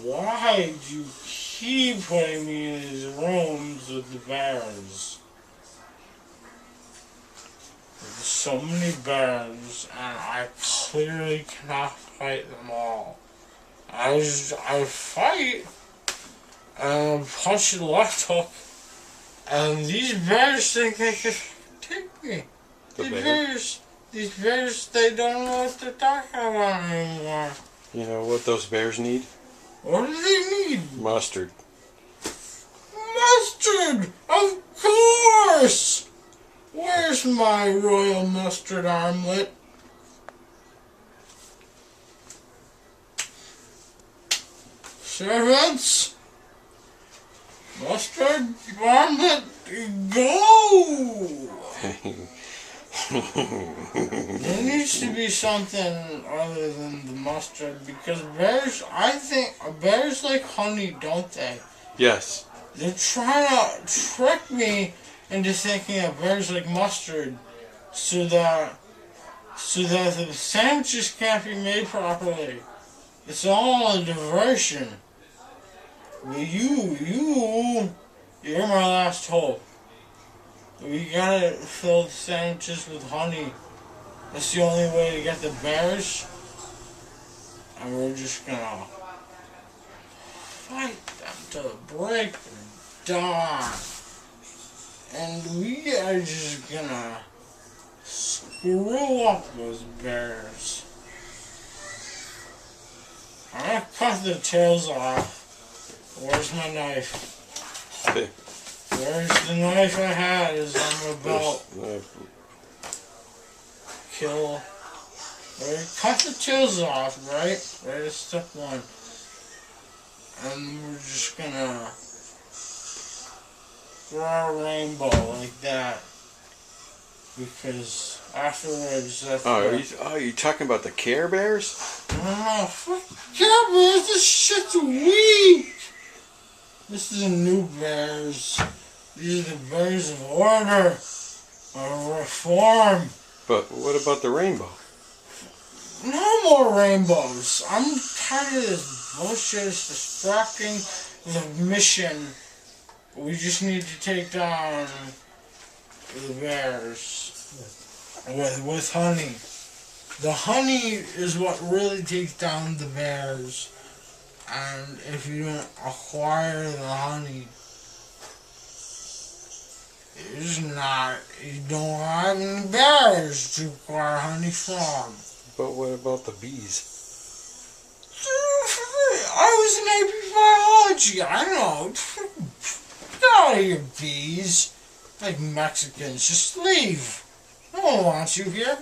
why do you keep putting me in these rooms with the bears? There's so many bears, and I clearly cannot fight them all. I fight, and punch the left hook, and these bears think they can take me. These bears, they don't know what they're talking about anymore. You know what those bears need? What do they need? Mustard. Mustard! Of course! Where's my royal mustard armlet? Servants? Mustard armlet, go! There needs to be something other than the mustard, because bears, I think, bears like honey, don't they? Yes. They're trying to trick me into thinking that bears like mustard, so that the sandwiches can't be made properly. It's all a diversion. But you're my last hope. We gotta fill the sandwiches with honey. That's the only way to get the bears. And we're just gonna fight them to the break of dawn. And we are just gonna screw up those bears. I'm gonna cut their tails off. Where's my knife? Okay. Where's the knife I had? Is on my belt. Kill. Cut the tails off, right? Right at step one. And we're just gonna draw a rainbow like that. Because afterwards, that's... are you talking about the Care Bears? No, fuck Care Bears, this shit's weak! This is the new bears. These are the bears of order, of reform. But what about the rainbow? No more rainbows. I'm tired of this bullshit. It's distracting the mission. We just need to take down the bears with honey. The honey is what really takes down the bears. And if you don't acquire the honey, you don't have any bears to acquire honey from. But what about the bees? I was in AP Biology, I know. Get out of here, bees. Like Mexicans, just leave. No one wants you here.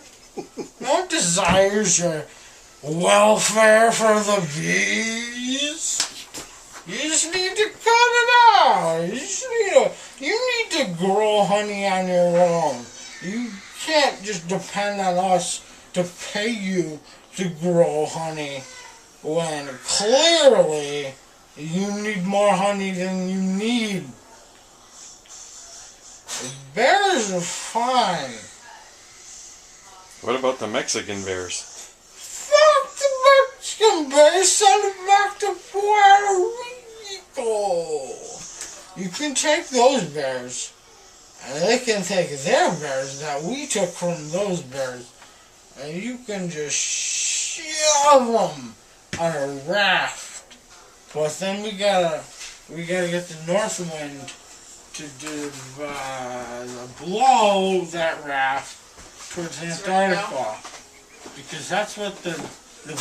No one desires your welfare for the bees. You just need to cut it out. You need to grow honey on your own. You can't just depend on us to pay you to grow honey when clearly you need more honey than you need. The bears are fine. What about the Mexican bears? Fuck the Mexican bears, send them back to Puerto Rico. You can take those bears, and they can take their bears that we took from those bears, and you can just shove them on a raft. But then we gotta get the north wind to blow that raft towards Antarctica, because that's what the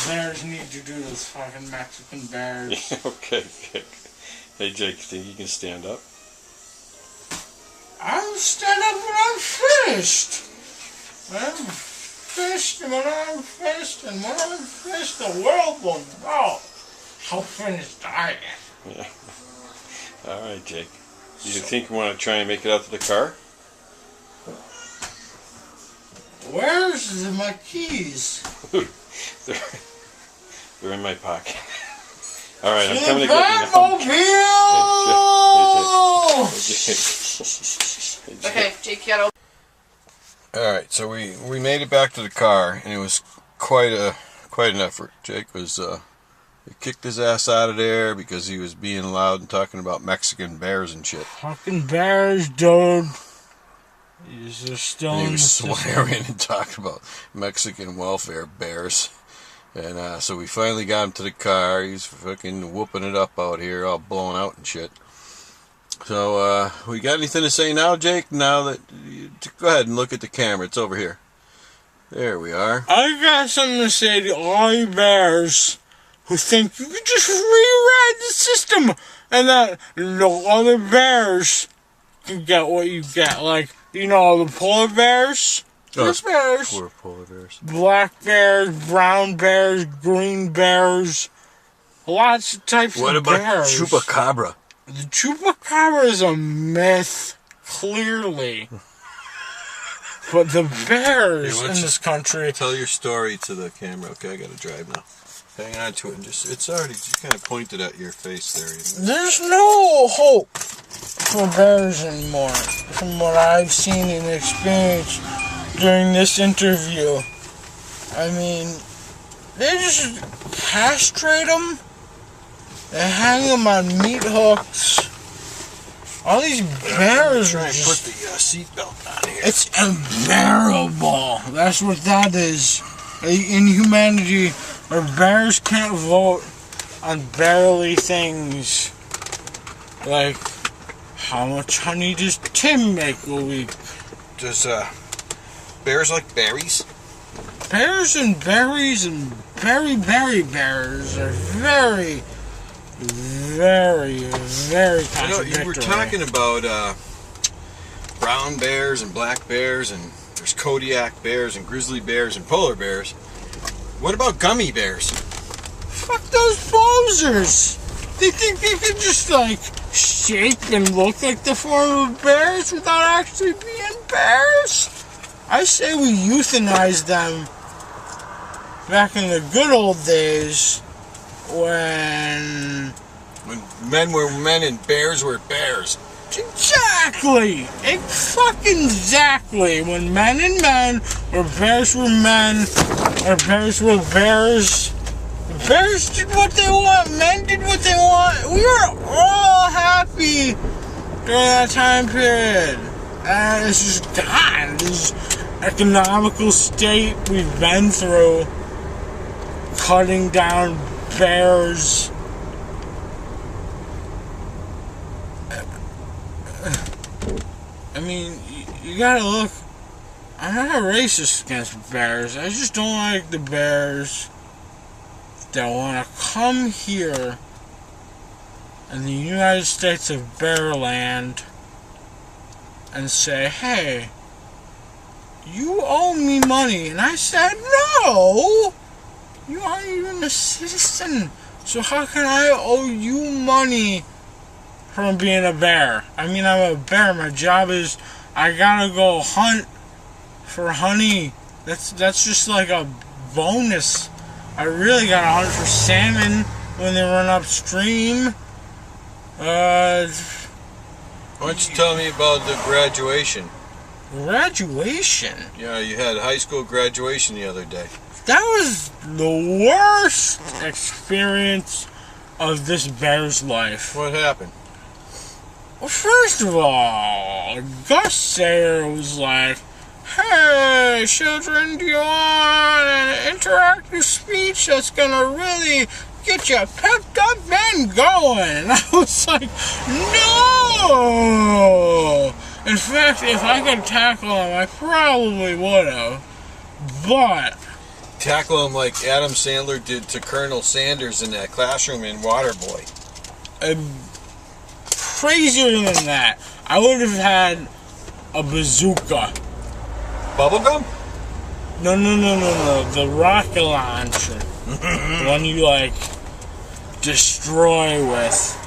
bears need to do, those fucking Mexican bears. Okay. Hey Jake, think you can stand up? I'll stand up when I'm finished. I'm finished, and when I'm finished, the world will know how finished I am. Yeah. Alright, Jake. Do you think you want to try and make it out to the car? Where's my keys? They're in my pocket. Alright, I'm To coming the to get you Batmobile! Okay, Jake, you gotta... Alright, so we made it back to the car, and it was quite an effort. Jake was They kicked his ass out of there because he was being loud and talking about Mexican bears and shit. Fucking bears, dude. He's just still And in he was the swearing and talking about Mexican welfare bears. And so we finally got him to the car. He's fucking whooping it up out here, all blown out and shit. So, we got anything to say now, Jake? Now that... Go ahead and look at the camera. It's over here. There we are. I got something to say to all you bears who think you can just rewrite the system and that no other bears can get what you get. Like, you know, the polar bears, there's bears, Poor polar bears. black bears, brown bears, green bears, lots of types What of about bears. chupacabra? The chupacabra is a myth, clearly. But the bears Hey, in this country... Tell your story to the camera. Okay, I gotta drive now. Hang on to it and it's already just kind of pointed at your face there. There's no hope for bears anymore, from what I've seen and experienced during this interview. I mean, they just castrate them, they hang them on meat hooks. All these bears Try are and just... put the seatbelt on here. It's unbearable. That's what that is. In humanity, our bears can't vote on barely things. Like, how much honey does Tim make a week? Does bears like berries? Bears and berries and berry bears are very, very, very contradictory. You were talking about brown bears and black bears, and there's Kodiak bears and grizzly bears and polar bears. What about gummy bears? Fuck those posers! They think they can just, like, shape and look like the form of bears without actually being bears? I say we euthanize them back in the good old days when men were men and bears were bears. Exactly! Fucking exactly! When men and men, or bears were men, or bears were bears, bears did what they want, men did what they want. We were all happy during that time period. And it's just gone. This economical state we've been through, cutting down bears. I mean, you gotta look. I'm not racist against bears. I just don't like the bears that want to come here in the United States of Bearland and say, hey, you owe me money. And I said, no! You aren't even a citizen. So how can I owe you money from being a bear? I mean, I'm a bear. My job is I gotta go hunt for honey. That's just like a bonus. I really gotta hunt for salmon when they run upstream. Why don't you tell me about the graduation? Graduation? Yeah, you had high school graduation the other day. That was the worst experience of this bear's life. What happened? Well, first of all, Gus Sayer was like, hey, children, do you want an interactive speech that's gonna really get you pepped up and going? And I was like, no! In fact, if I could tackle him, I probably would have. But Tackle him like Adam Sandler did to Colonel Sanders in that classroom in Waterboy. Crazier than that, I would have had a bazooka. Bubblegum? No. The rocket launcher. The one you, like, destroy with.